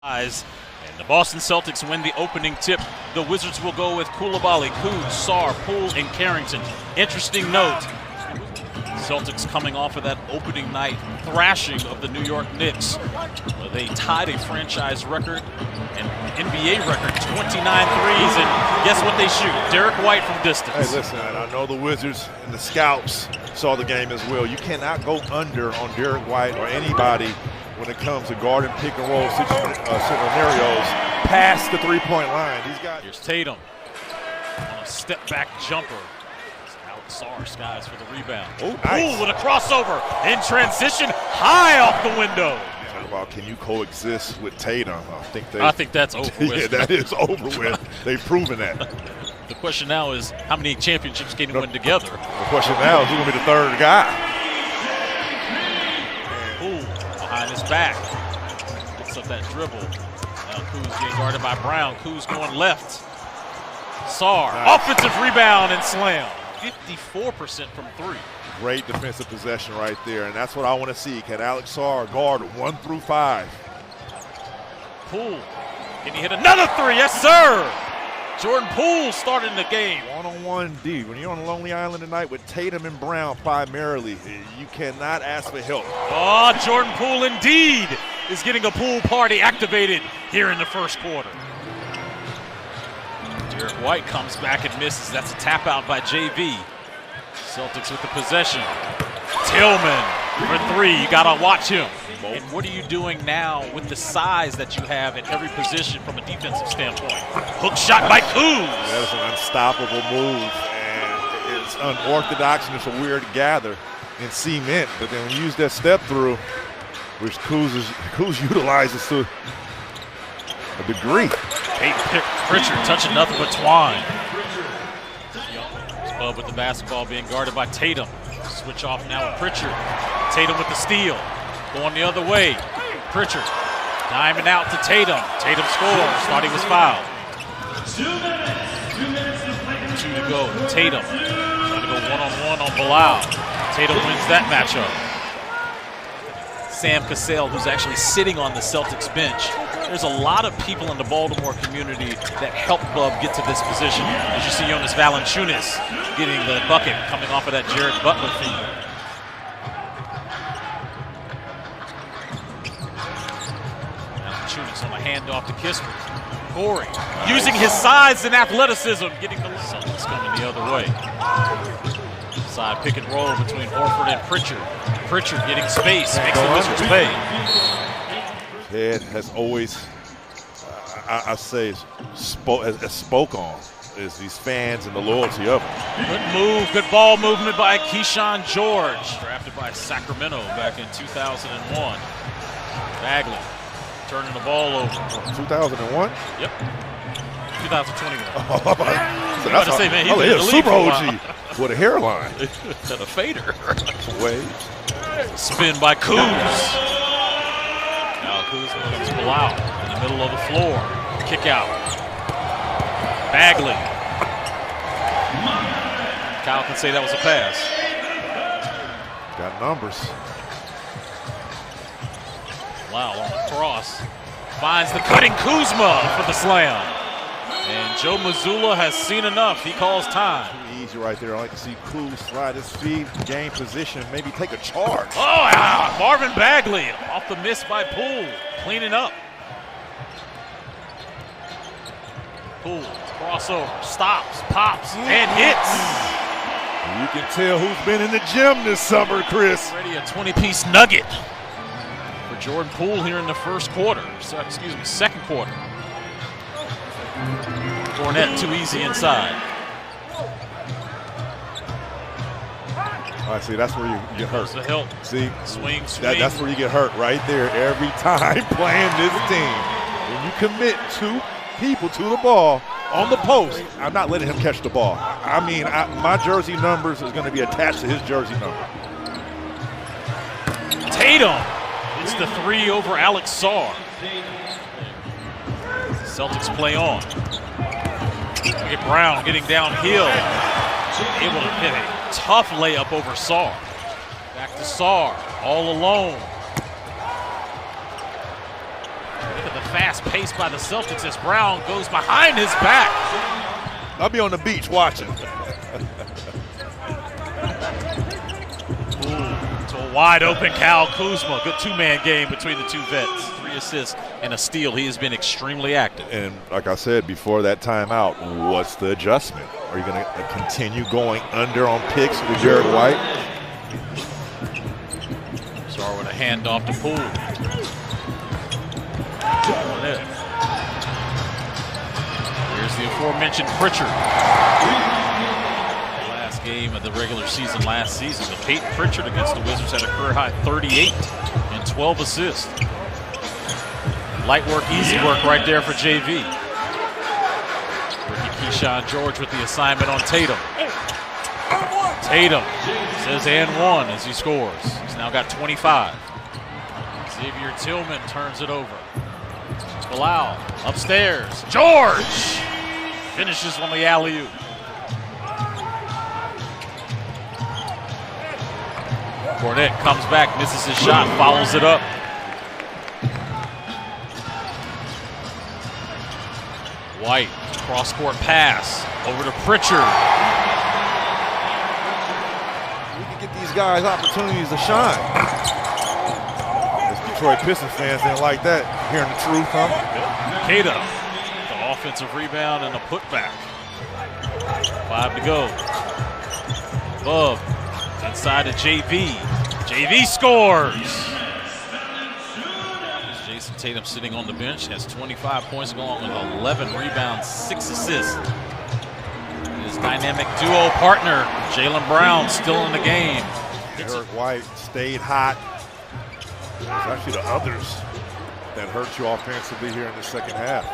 And the Boston Celtics win the opening tip. The Wizards will go with Coulibaly, Kuz, Sarr, Poole, and Carrington. Interesting note, Celtics coming off of that opening night thrashing of the New York Knicks. They tied a franchise record, an NBA record, 29 threes, and guess what they shoot? Derek White from distance. Hey, listen, I know the Wizards and the scouts saw the game as well. You cannot go under on Derek White or anybody when it comes to guard and pick and roll scenarios past the three-point line. Here's Tatum on a step-back jumper. Alex Sarr skies for the rebound. Oh, nice. With a crossover in transition, high off the window. Talk about can you coexist with Tatum? I think that's over with. Yeah, that is over with. They've proven that. The question now is how many championships can you win together? The question now is who's going to be the third guy? Behind his back, picks up that dribble. Now Kuz being guarded by Brown. Kuz going left. Sarr, offensive rebound and slam. 54% from three. Great defensive possession right there, and that's what I want to see. Can Alex Sarr guard 1 through 5? Poole, can he hit another three? Yes, sir. Jordan Poole started the game. One-on-one D. When you're on a lonely island tonight with Tatum and Brown primarily, you cannot ask for help. Oh, Jordan Poole indeed is getting a pool party activated here in the first quarter. Derek White comes back and misses. That's a tap out by JV. Celtics with the possession. Tillman for three. You got to watch him. And what are you doing now with the size that you have at every position from a defensive standpoint? Hook shot by Kuz. That is an unstoppable move, and it's unorthodox, and it's a weird gather in cement. But then when you use that step through, which Kuz utilizes to a degree. Pritchard touching nothing but twine. Bub with the basketball being guarded by Tatum. Switch off now with Pritchard. Tatum with the steal. Going the other way. Pritchard diamond out to Tatum. Tatum scores. Thought he was fouled. 2 to go. Tatum trying to go one-on-one on Bilal. Tatum wins that matchup. Sam Cassell, who's actually sitting on the Celtics bench. There's a lot of people in the Baltimore community that helped Bub get to this position. As you see Jonas Valanciunas getting the bucket coming off of that Jared Butler feed. On a handoff to Kispert. Corey using his size and athleticism, getting the Celtics coming the other way. Side pick and roll between Horford and Pritchard. Pritchard getting space, makes the Wizards pay. Ted has always, I say, spoke on is these fans and the loyalty of them. Good move, good ball movement by Keyshawn George, drafted by Sacramento back in 2001. Bagley turning the ball over. 2001? Yep. 2021. Oh, that's to say, man, he's a super OG with a hairline. And a fader. Some waves. Spin by Kuz. Now Kuz moves Bilal in the middle of the floor. Kick out. Bagley. Kyle can say that was a pass. Got numbers. Wow, on the cross. Finds the cutting Kuzma for the slam. And Joe Mazzulla has seen enough. He calls time. Too easy right there. I like to see Kuz slide his feet, gain position, maybe take a charge. Oh, Marvin Bagley off the miss by Poole. Cleaning up. Poole, crossover, stops, pops, and hits. You can tell who's been in the gym this summer, Chris. Already a 20-piece nugget for Jordan Poole here in the first quarter. So, second quarter. Fournette too easy inside. I see, that's where you get hurt. The hilt. See, swing. That's where you get hurt right there every time playing this team. When you commit 2 people to the ball on the post, I'm not letting him catch the ball. I mean, my jersey numbers is going to be attached to his jersey number. Tatum. It's the 3 over Alex Sarr. Celtics play on. Look at Brown getting downhill. Able to hit a tough layup over Sarr. Back to Sarr, all alone. Look at the fast pace by the Celtics as Brown goes behind his back. I'll be on the beach watching. To a wide open Kyle Kuzma. Good two-man game between the two vets. 3 assists and a steal. He has been extremely active. And like I said before that timeout, what's the adjustment? Are you going to continue going under on picks with Jared White? Sarr with a handoff to Poole. Here's the aforementioned Pritchard. Last game of the regular season last season. But Peyton Pritchard against the Wizards had a career high 38 and 12 assists. Light work, easy work right there for JV. Rookie Keyshawn George with the assignment on Tatum. Tatum says and one as he scores. He's now got 25. Xavier Tillman turns it over. Bilal upstairs. George finishes on the alley-oop. Cornette comes back, misses his shot, follows it up. White, cross-court pass over to Pritchard. We can get these guys opportunities to shine. As Detroit Pistons fans didn't like that, hearing the truth, huh? Keita, the offensive rebound and a putback. 5 to go. Love, inside to JV. JV scores! Jason Tatum sitting on the bench, has 25 points along with 11 rebounds, 6 assists. His dynamic duo partner, Jaylen Brown, still in the game. Eric White stayed hot. It's actually the others that hurt you offensively here in the second half.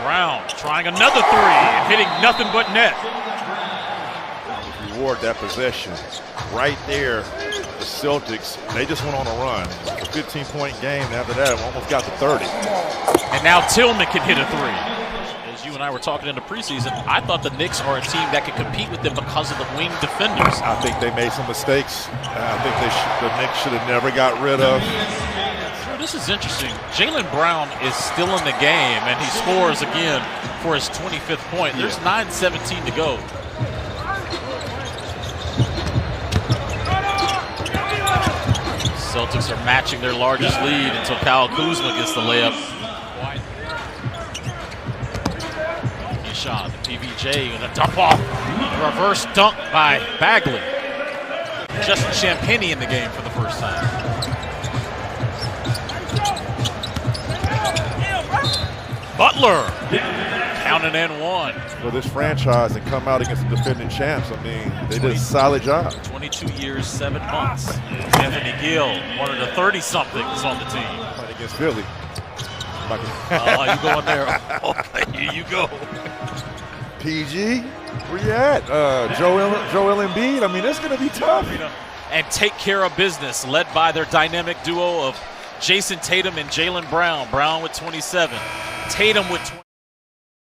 Brown trying another three and hitting nothing but net. Reward that possession. Right there, the Celtics, they just went on a run. A 15-point game, and after that, almost got to 30. And now Tillman can hit a three. As you and I were talking in the preseason, I thought the Knicks are a team that could compete with them because of the wing defenders. I think they made some mistakes. I think the Knicks should have never got rid of. This is interesting. Jaylen Brown is still in the game, and he scores again for his 25th point. There's 9:17 to go. Celtics are matching their largest lead until Kyle Kuzma gets the layup. Keyshawn, the PBJ, with a dump off. A reverse dunk by Bagley. Justin Champagnie in the game for the first time. Butler, counting in one. For this franchise and come out against the defending champs, I mean, they did a solid job. 22 years, 7 months. Anthony Gill, one of the 30-somethings on the team. Playing against Philly. Oh, you going there? Okay, here you go. PG, where you at? Joel Embiid. I mean, it's going to be tough. And take care of business, led by their dynamic duo of Jason Tatum and Jaylen Brown. Brown with 27, Tatum with 20.